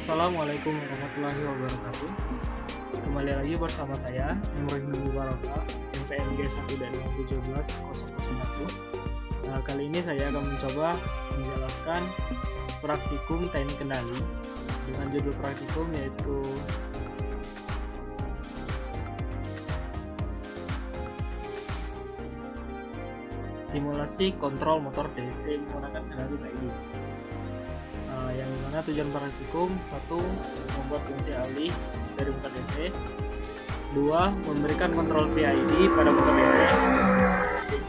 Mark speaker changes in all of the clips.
Speaker 1: Assalamualaikum warahmatullahi wabarakatuh. Kembali lagi bersama saya, Imrohim Mubaraka, MPMG 1 dan 17001. Kali ini saya akan mencoba menjelaskan praktikum teknik kendali dengan judul praktikum yaitu simulasi kontrol motor DC menggunakan kendali PID. Yang dimana tujuan praktikum 1. Membuat fungsi alih dari motor DC, 2. Memberikan kontrol PID pada motor DC,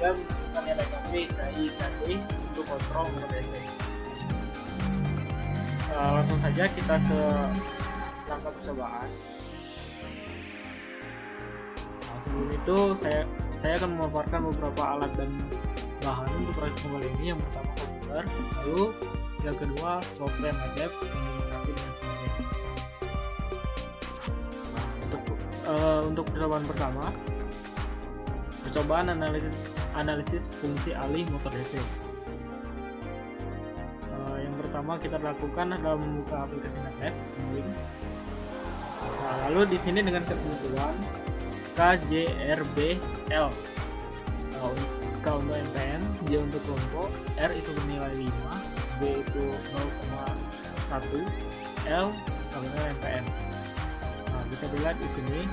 Speaker 1: 3. Menentukan nilai KP, KI, KD untuk kontrol motor DC. Langsung saja kita ke langkah percobaan. Sebelum itu saya akan memaparkan beberapa alat dan bahan untuk praktikum kali ini. Yang pertama komputer, lalu yang kedua software MATLAB yang dilengkapi dengan sebagainya. Untuk percobaan pertama, percobaan analisis fungsi alih motor DC. Yang pertama kita lakukan adalah membuka aplikasi MATLAB Simulink. Lalu di sini dengan ketentuan KJRBL, K untuk MPN, J untuk kelompok, R itu bernilai 5, B itu 0,1, L sama dengan MPN. Bisa dilihat di sini.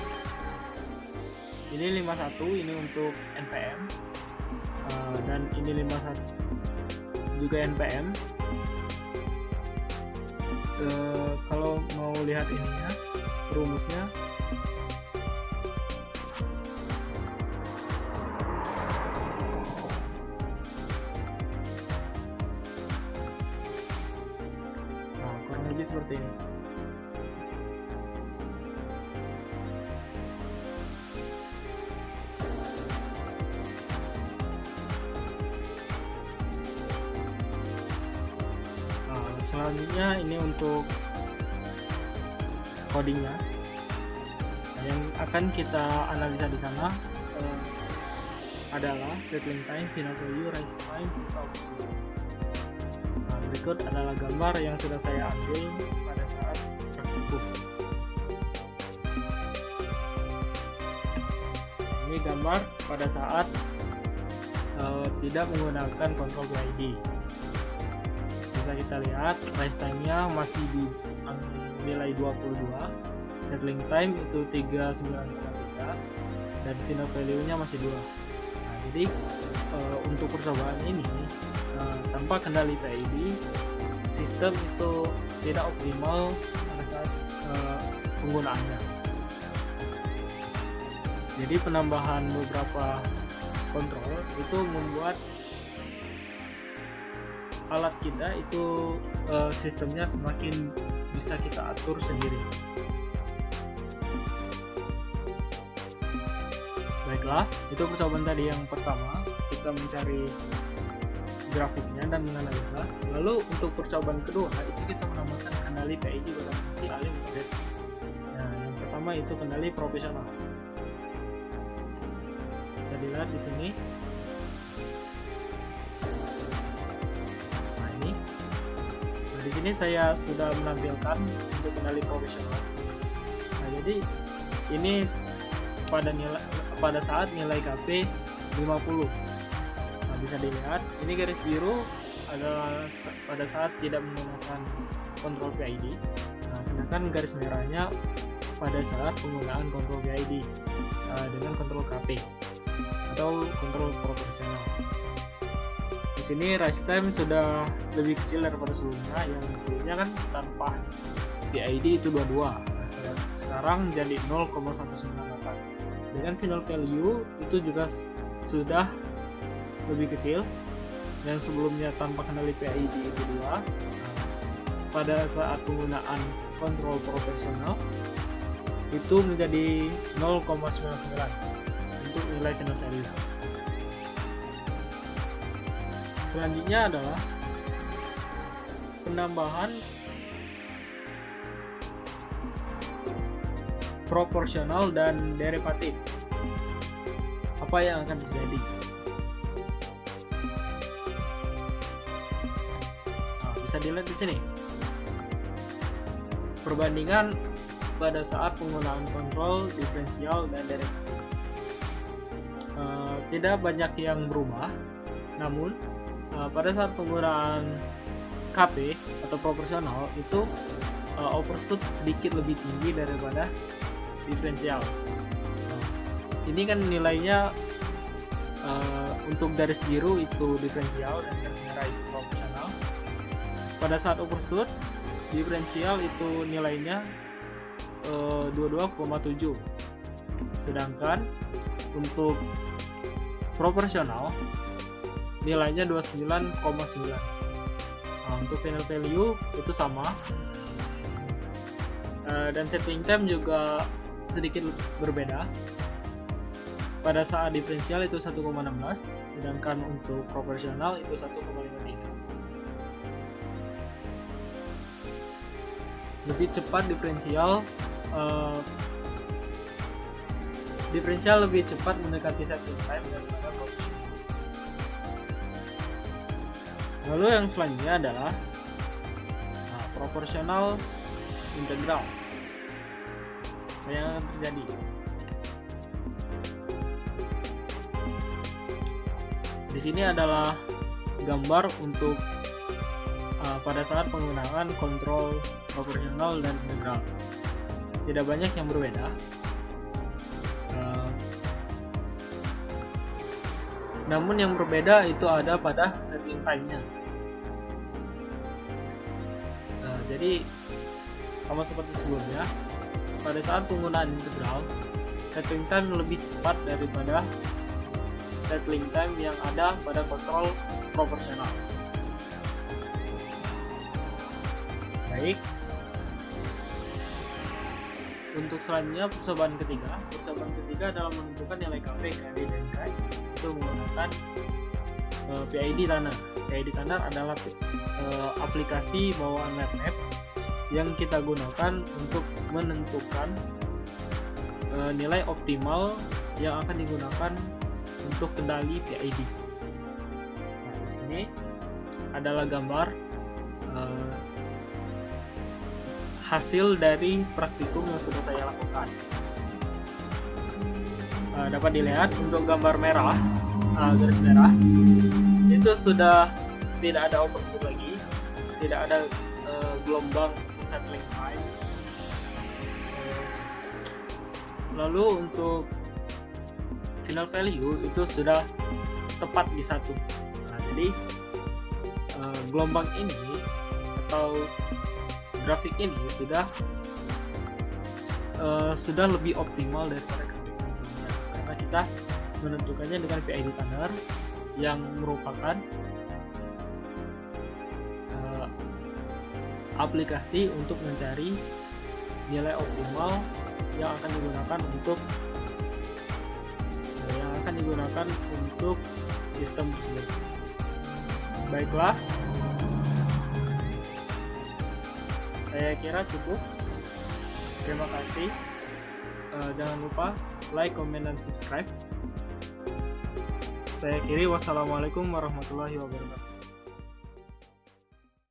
Speaker 1: Ini 51, ini untuk NPM, dan ini 51 juga NPM. Kalau mau lihat ininya, rumusnya, kurang lebih seperti ini. Selanjutnya ini untuk codingnya. Yang akan kita analisa di sana adalah settling time, final value, rise time, serta opsi. Berikut adalah gambar yang sudah saya ambil pada saat praktikum. Ini gambar pada saat tidak menggunakan kontrol PID. Bisa kita lihat rise time-nya masih di nilai 22, settling time itu 39,3, dan final value-nya masih 2. Jadi untuk percobaan ini tanpa kendali PID, sistem itu tidak optimal pada saat penggunaannya. Jadi penambahan beberapa kontrol itu membuat alat kita itu sistemnya semakin bisa kita atur sendiri. Baiklah, itu percobaan tadi yang pertama. Kita mencari grafiknya dan menganalisa. Lalu untuk percobaan kedua itu kita menambahkan kendali PID pada fungsi alih motor DC. Nah, yang pertama itu kendali profesional. Bisa dilihat di sini. Di sini saya sudah menampilkan untuk kendali profesional. Jadi ini pada saat nilai KP 50. Bisa dilihat ini garis biru adalah pada saat tidak menggunakan kontrol PID. Sedangkan garis merahnya pada saat penggunaan kontrol PID dengan kontrol KP atau kontrol profesional. Di sini rise time sudah lebih kecil daripada sebelumnya. Yang sebelumnya kan tanpa PID itu 22. Sekarang jadi 0,198. Dengan final value itu juga sudah lebih kecil. Dan sebelumnya tanpa kendali PID itu 2. Pada saat penggunaan kontrol profesional itu menjadi 0,99 untuk nilai final value. Selanjutnya adalah penambahan proporsional dan derivatif. Apa yang akan terjadi? Bisa dilihat di sini. perbandingan pada saat penggunaan kontrol, diferensial, dan direct. Tidak banyak yang berubah, namun pada saat penggunaan KP atau proporsional itu overshoot sedikit lebih tinggi daripada diferensial. Ini kan nilainya untuk garis biru itu diferensial dan garis merah itu proporsional. Pada saat overshoot, diferensial itu nilainya 22,7, sedangkan untuk proporsional nilainya 29,9. Untuk final value itu sama, dan settling time juga sedikit berbeda. Pada saat diferensial itu 1,16, sedangkan untuk proporsional itu 1,53. Lebih cepat diferensial lebih cepat mendekati settling time daripada proporsional. Lalu yang selanjutnya adalah proporsional integral. Apa yang akan terjadi? Di sini adalah gambar untuk pada saat penggunaan kontrol proporsional dan integral. Tidak banyak yang berbeda. Namun yang berbeda itu ada pada settling time-nya. Jadi sama seperti sebelumnya, pada saat penggunaan integral, settling time lebih cepat daripada settling time yang ada pada kontrol proporsional. Baik. Untuk selanjutnya percobaan ketiga dalam menentukan nilai KP, KD, dan KI itu menggunakan PID Tanner. PID Tanner adalah aplikasi bawaan MATLAB yang kita gunakan untuk menentukan nilai optimal yang akan digunakan untuk kendali PID. Nah, di sini adalah gambar hasil dari praktikum yang sudah saya lakukan. Dapat dilihat untuk gambar merah, garis merah, itu sudah tidak ada overshoot lagi, tidak ada gelombang settling time. Lalu untuk final value itu sudah tepat di 1. Nah, jadi gelombang ini atau grafik ini sudah lebih optimal daripada grafik sebelumnya, karena kita menentukannya dengan PID Tanner yang merupakan aplikasi untuk mencari nilai optimal yang akan digunakan untuk sistem tersebut. Baiklah, saya kira cukup. Terima kasih. Jangan lupa like, comment, dan subscribe. Saya akhiri. Wassalamualaikum warahmatullahi wabarakatuh.